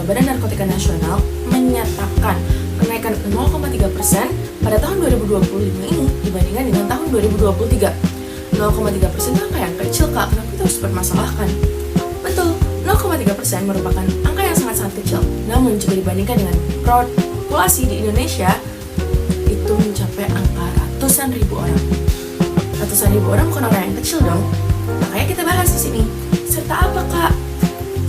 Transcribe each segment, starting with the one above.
Badan Narkotika Nasional menyatakan kenaikan 0,3% pada tahun 2025 ini dibandingkan dengan tahun 2023. 0,3% itu angka yang kecil Kak, kenapa kita harus permasalahkan? Betul, 0,3% merupakan angka yang sangat-sangat kecil. Namun jika dibandingkan dengan populasi di Indonesia, itu mencapai angka ratusan ribu orang. Ratusan ribu orang bukan orang yang kecil dong. Makanya kita bahas di sini. Serta apa Kak?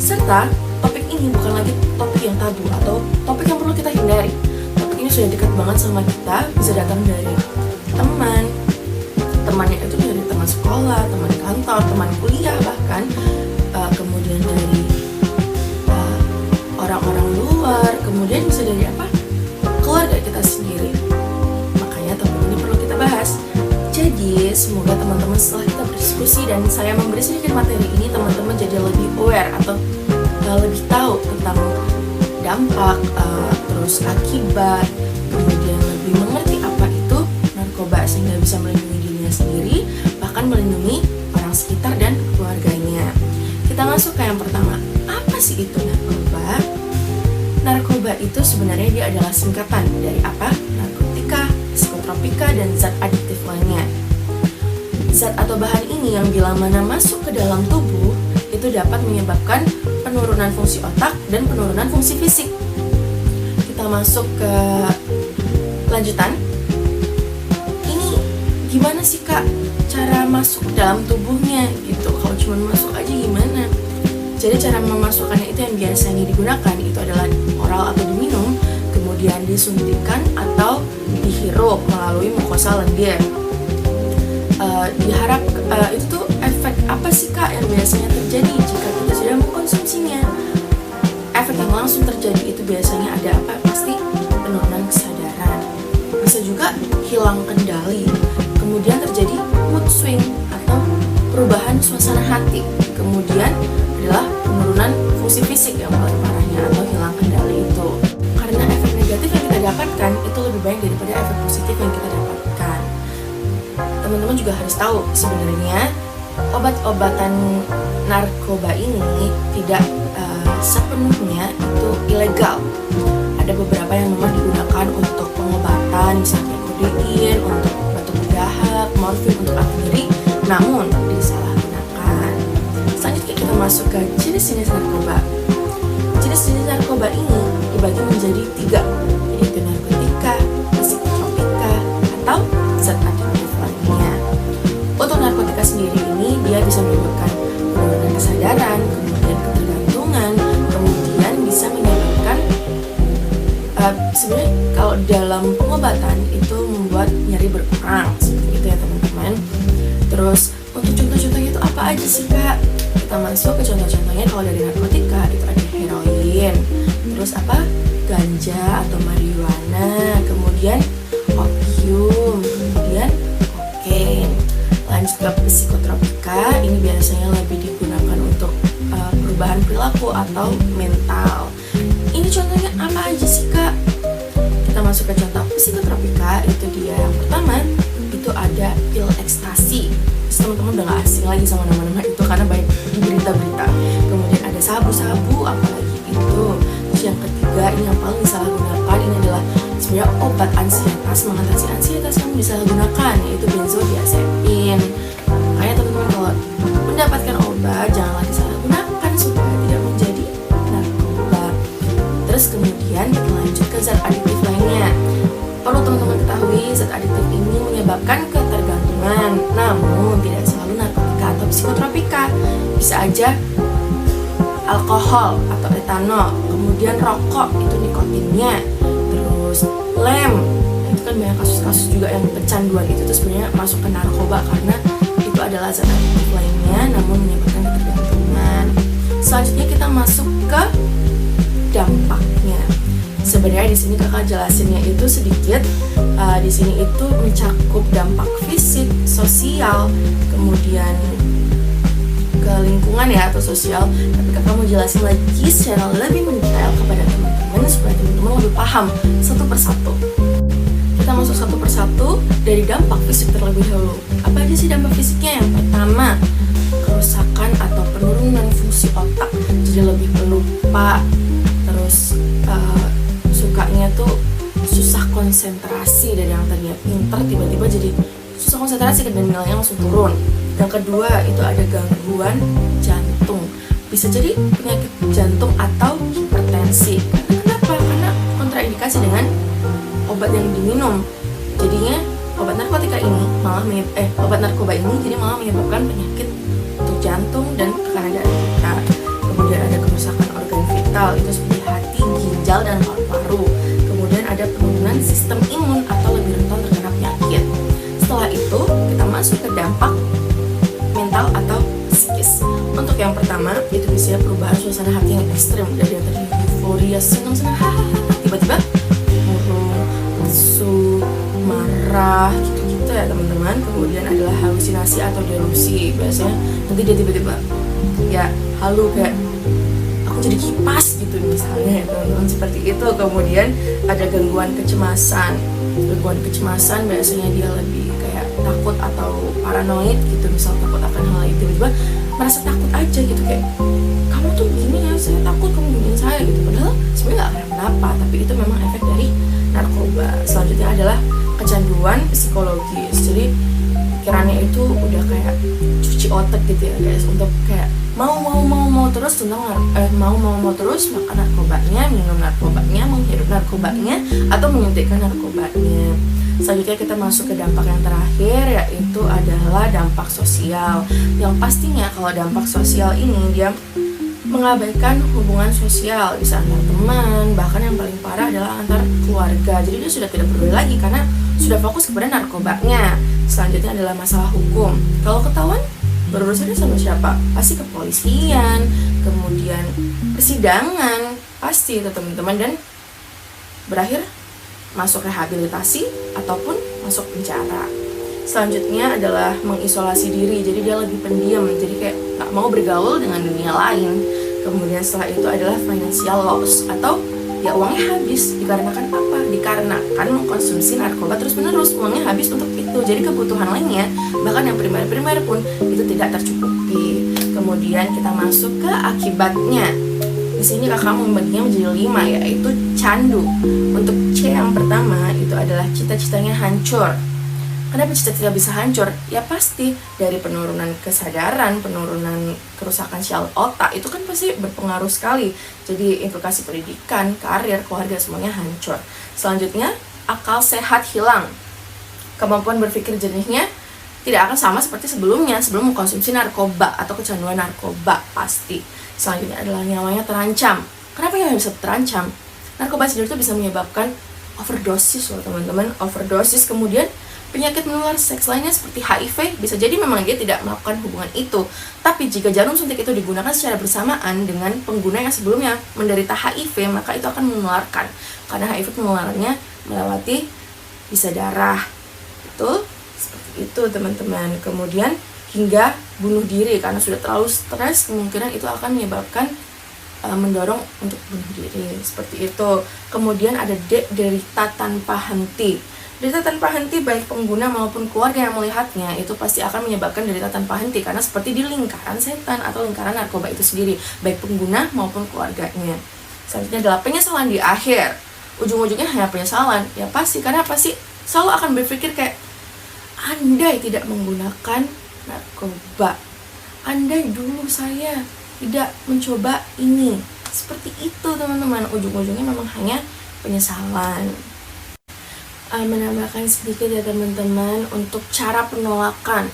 Serta topik ini bukan lagi topik yang tabu atau topik yang perlu kita hindari. Topik ini sudah dekat banget sama kita, bisa datang dari temannya itu dari teman sekolah, teman kantor, teman kuliah bahkan, kemudian dari orang-orang luar, kemudian bisa dari keluarga kita sendiri. Makanya topik ini perlu kita bahas. Jadi semoga teman-teman setelah kita berdiskusi dan saya memberi sedikit materi ini, teman-teman jadi lebih aware atau lebih tahu tentang dampak, terus akibat, kemudian lebih mengerti apa itu narkoba sehingga bisa melindungi dirinya sendiri, bahkan melindungi orang sekitar dan keluarganya. Kita masuk ke yang pertama. Apa sih itu narkoba? Narkoba itu sebenarnya dia adalah singkatan dari apa? Narkotika, psikotropika, dan zat adiktif lainnya. Zat atau bahan ini yang bila mana masuk ke dalam tubuh itu dapat menyebabkan penurunan fungsi otak dan penurunan fungsi fisik. Kita masuk ke lanjutan. Ini gimana sih Kak cara masuk ke dalam tubuhnya gitu? Kalau cuma masuk aja gimana? Jadi cara memasukkannya itu yang biasanya digunakan itu adalah oral atau diminum, kemudian disuntikan atau dihirup melalui mukosa lendir. Itu tuh efek apa sih Kak yang biasanya terjadi jika kita sudah mengkonsumsinya? Efek yang langsung terjadi itu biasanya ada apa? Pasti penurunan kesadaran, bisa juga hilang kendali, kemudian terjadi mood swing atau perubahan suasana hati, kemudian adalah penurunan fungsi fisik yang paling parahnya atau hilang kendali itu. Karena efek negatif yang kita dapatkan itu lebih banyak daripada efek positif yang kita dapatkan. Teman-teman juga harus tahu sebenarnya obat-obatan narkoba ini tidak sepenuhnya itu ilegal. Ada beberapa yang memang digunakan untuk pengobatan, misalnya kodein, untuk batuk berdahak, morfin untuk anti nyeri, namun disalahgunakan. Selanjutnya kita masuk ke jenis-jenis narkoba. Jenis-jenis narkoba ini dibagi menjadi 3, yaitu narkotika, psikotropika, atau zat adiktif lainnya. Untuk narkotika sendiri ini dia bisa menyebabkan penurunan kesadaran, kemudian ketergantungan, kemudian bisa menyebabkan sebenarnya kalau dalam pengobatan itu membuat nyeri berkurang seperti itu ya teman-teman. Terus untuk contoh-contohnya itu apa aja sih Kak? Kita masuk ke contoh-contohnya. Kalau dari narkotika itu ada heroin, terus ganja atau marijuana, kemudian opium, kemudian kokain. Lanjut ke psikotropika, ini biasanya lebih digunakan untuk perubahan perilaku atau mental. Ini contohnya apa aja sih Kak? Kita masuk ke contoh psikotropika. Itu dia yang pertama, itu ada pil ekstasi. Teman-teman udah gak asing lagi sama nama-nama itu karena banyak di berita-berita. Kemudian ada sabu-sabu, apalagi itu. Terus yang ketiga, ini yang paling disalahgunakan, ini adalah sebenarnya obat ansietas, mengatasi ansietas yang disalahgunakan, yaitu benzodiazepin. Makanya teman-teman kalau mendapatkan obat janganlah disalahgunakan supaya tidak menjadi narkoba. Terus kemudian kita lanjut ke zat adiktif lainnya. Perlu teman-teman ketahui, zat adiktif ini menyebabkan ketergantungan, namun tidak selalu narkotika atau psikotropika. Bisa aja alkohol atau etanol, kemudian rokok itu nikotinnya, terus lem, itu kan banyak kasus-kasus juga yang kecanduan itu tuh sebenarnya masuk ke narkoba karena itu adalah zat adiktif lainnya, namun menyebabkan ketergantungan. Selanjutnya kita masuk ke dampaknya. Sebenarnya di sini kakak jelasinnya itu sedikit. Di sini itu mencakup dampak fisik, sosial, kemudian ke lingkungan ya atau sosial. Tapi kakak mau jelasin lagi secara lebih mendetail kepada teman-teman supaya teman-teman lebih paham satu persatu. Kita masuk satu persatu dari dampak fisik terlebih dahulu. Apa aja sih dampak fisiknya? Yang pertama, kerusakan atau penurunan fungsi otak, jadi lebih pelupa, terus tuh susah konsentrasi, dari yang tadinya pinter tiba-tiba jadi susah konsentrasi dan nilainya langsung turun. Yang kedua itu ada gangguan jantung, bisa jadi penyakit jantung atau hipertensi. Kenapa? Karena kontraindikasi dengan obat yang diminum. Jadinya obat narkoba ini jadi malah menyebabkan penyakit untuk jantung dan tekanan darah kita. Kemudian ada kerusakan organ vital, itu seperti hati, ginjal, dan paru-paru. Kemudian ada penurunan sistem imun atau lebih rentan terkena penyakit. Setelah itu kita masuk ke dampak mental atau psikis. Untuk yang pertama itu bisa perubahan suasana hati yang ekstrim, dari yang tadi euforia, senang-senang, hahaha, tiba-tiba murung, lesu, marah, gitu-gitu ya teman-teman. Kemudian adalah halusinasi atau delusi. Biasanya nanti dia tiba-tiba ya halu, kayak aku jadi kipas gitu misalnya ya teman-teman, seperti itu. Kemudian ada gangguan kecemasan. Gangguan kecemasan biasanya dia lebih kayak takut atau paranoid gitu, misal takut akan hal itu, tiba-tiba merasa takut aja gitu, kayak kamu tuh gini ya, saya takut kamu giniin saya gitu, padahal sebenarnya nggak kenapa, tapi itu memang efek dari narkoba. Selanjutnya adalah kecanduan psikologis, jadi pikirannya itu udah kayak cuci otak gitu ya guys, untuk kayak mau terus tentang mau terus makan narkobanya, minum narkobanya, menghirup narkobanya, atau menyuntikkan narkobanya. Selanjutnya kita masuk ke dampak yang terakhir, yaitu adalah dampak sosial. Yang pastinya kalau dampak sosial ini dia mengabaikan hubungan sosial, bisa antar teman, bahkan yang paling parah adalah antar keluarga. Jadi dia sudah tidak peduli lagi karena sudah fokus kepada narkobanya. Selanjutnya adalah masalah hukum. Kalau ketahuan berurusannya sama siapa? Pasti kepolisian, kemudian persidangan, pasti itu teman-teman, dan berakhir masuk rehabilitasi ataupun masuk penjara. Selanjutnya adalah mengisolasi diri, jadi dia lebih pendiam, jadi kayak gak mau bergaul dengan dunia lain. Kemudian setelah itu adalah financial loss, atau ya uangnya habis. Dikarenakan apa? Dikarenakan mengkonsumsi narkoba terus-menerus, uangnya habis untuk itu. Jadi kebutuhan lainnya, bahkan yang primer pun itu tidak tercukupi. Kemudian kita masuk ke akibatnya. Di sini kakak membaginya menjadi 5, yaitu candu. Untuk C yang pertama itu adalah cita-citanya hancur. Kenapa cita-cita bisa hancur? Ya pasti dari penurunan kesadaran, penurunan kerusakan syal otak, itu kan pasti berpengaruh sekali. Jadi implikasi pendidikan, karir, keluarga, semuanya hancur. Selanjutnya, akal sehat hilang. Kemampuan berpikir jernihnya tidak akan sama seperti sebelum mengkonsumsi narkoba atau kecanduan narkoba, pasti. Selanjutnya adalah nyawanya terancam. Kenapa nyawanya bisa terancam? Narkoba sendiri itu bisa menyebabkan overdosis loh teman-teman, overdosis. Kemudian penyakit menular seks lainnya seperti HIV, bisa jadi memang dia tidak melakukan hubungan itu, tapi jika jarum suntik itu digunakan secara bersamaan dengan pengguna yang sebelumnya menderita HIV, maka itu akan menularkan, karena HIV penularannya melewati bisa darah. Itu seperti itu teman-teman. Kemudian hingga bunuh diri, karena sudah terlalu stres, kemungkinan itu akan menyebabkan mendorong untuk bunuh diri, seperti itu. Kemudian ada D, derita tanpa henti. Derita tanpa henti baik pengguna maupun keluarga yang melihatnya itu pasti akan menyebabkan derita tanpa henti, karena seperti di lingkaran setan atau lingkaran narkoba itu sendiri, baik pengguna maupun keluarganya. Selanjutnya adalah penyesalan di akhir. Ujung-ujungnya hanya penyesalan, ya pasti, karena pasti selalu akan berpikir kayak, andai tidak menggunakan narkoba, andai dulu saya tidak mencoba ini. Seperti itu teman-teman, ujung-ujungnya memang hanya penyesalan. Menambahkan sedikit ya teman-teman untuk cara penolakan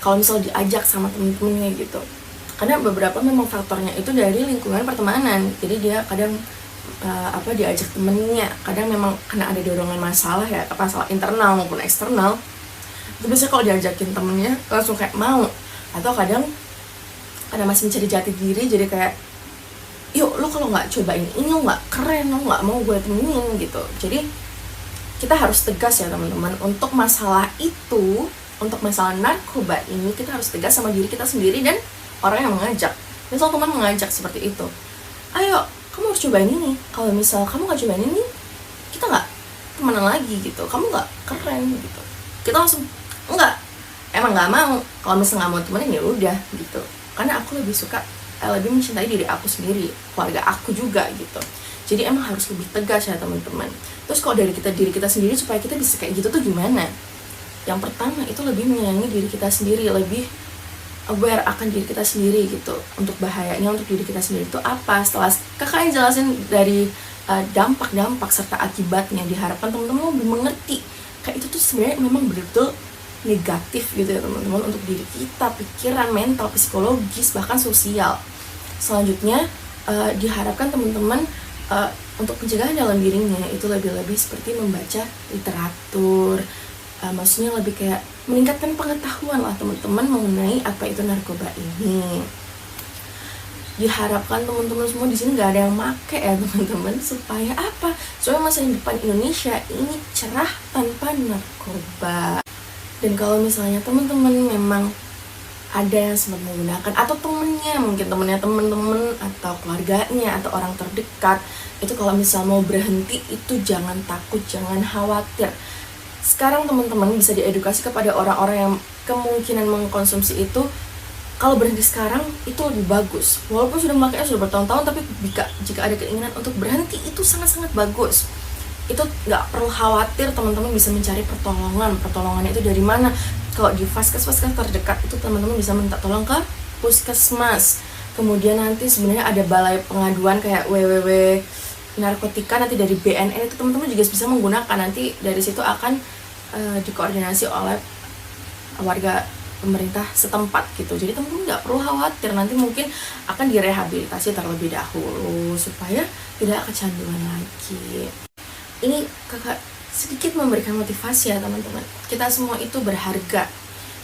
kalau misal diajak sama temen-temennya gitu, karena beberapa memang faktornya itu dari lingkungan pertemanan. Jadi dia kadang diajak temennya, kadang memang kena ada dorongan masalah ya, masalah internal maupun eksternal. Itu biasanya kalau diajakin temennya langsung kayak mau, atau kadang karena masih mencari jati diri, jadi kayak yuk lo kalau nggak cobain ini lo nggak keren, lo nggak mau gue temenin gitu. Jadi kita harus tegas ya teman-teman, untuk masalah itu, untuk masalah narkoba ini kita harus tegas sama diri kita sendiri dan orang yang mengajak. Misal teman mengajak seperti itu, ayo kamu harus cobain ini, kalau misal kamu nggak cobain ini kita nggak temenan lagi gitu, kamu nggak keren gitu, kita langsung enggak, emang nggak mau. Kalau misal nggak mau temenin ya udah gitu, karena aku lebih suka lebih mencintai diri aku sendiri, keluarga aku juga gitu. Jadi emang harus lebih tegas ya teman-teman. Terus kalau dari diri kita sendiri supaya kita bisa kayak gitu tuh gimana? Yang pertama itu lebih menyayangi diri kita sendiri, lebih aware akan diri kita sendiri gitu. Untuk bahayanya untuk diri kita sendiri itu apa? Setelah kakak jelasin dari dampak-dampak serta akibatnya, diharapkan teman-teman lebih mengerti kayak itu tuh sebenarnya memang betul-betul negatif gitu ya teman-teman, untuk diri kita, pikiran, mental, psikologis, bahkan sosial. Selanjutnya diharapkan teman-teman untuk pencegahan dalam dirinya itu lebih-lebih seperti membaca literatur, maksudnya lebih kayak meningkatkan pengetahuan lah teman-teman mengenai apa itu narkoba ini. Diharapkan teman-teman semua di sini nggak ada yang make ya teman-teman, supaya apa? Supaya masa depan Indonesia ini cerah tanpa narkoba. Dan kalau misalnya teman-teman memang ada yang sempat menggunakan, atau temennya, mungkin temennya teman-teman atau keluarganya atau orang terdekat, itu kalau misal mau berhenti itu jangan takut, jangan khawatir. Sekarang teman-teman bisa diedukasi kepada orang-orang yang kemungkinan mengkonsumsi itu, kalau berhenti sekarang itu lebih bagus. Walaupun sudah memakainya sudah bertahun-tahun, tapi jika ada keinginan untuk berhenti itu sangat-sangat bagus. Itu nggak perlu khawatir, teman-teman bisa mencari pertolongannya itu dari mana. Kalau di vaskes terdekat itu teman-teman bisa minta tolong ke puskesmas. Kemudian nanti sebenarnya ada balai pengaduan kayak www narkotika, nanti dari BNN itu teman-teman juga bisa menggunakan. Nanti dari situ akan dikoordinasi oleh warga pemerintah setempat gitu. Jadi teman-teman nggak perlu khawatir, nanti mungkin akan direhabilitasi terlebih dahulu supaya tidak kecanduan lagi. Ini kakak sedikit memberikan motivasi ya teman-teman. Kita semua itu berharga.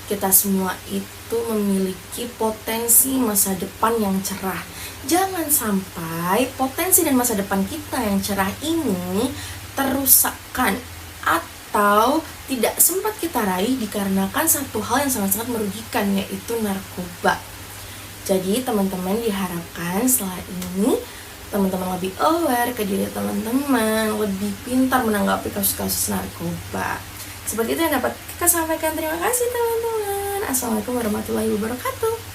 Kita semua itu memiliki potensi masa depan yang cerah. Jangan sampai potensi dan masa depan kita yang cerah ini terusakkan atau tidak sempat kita raih dikarenakan satu hal yang sangat-sangat merugikan, yaitu narkoba. Jadi teman-teman diharapkan setelah ini teman-teman lebih aware ke diri teman-teman, lebih pintar menanggapi kasus-kasus narkoba. Seperti itu yang dapat kita sampaikan. Terima kasih teman-teman. Assalamualaikum warahmatullahi wabarakatuh.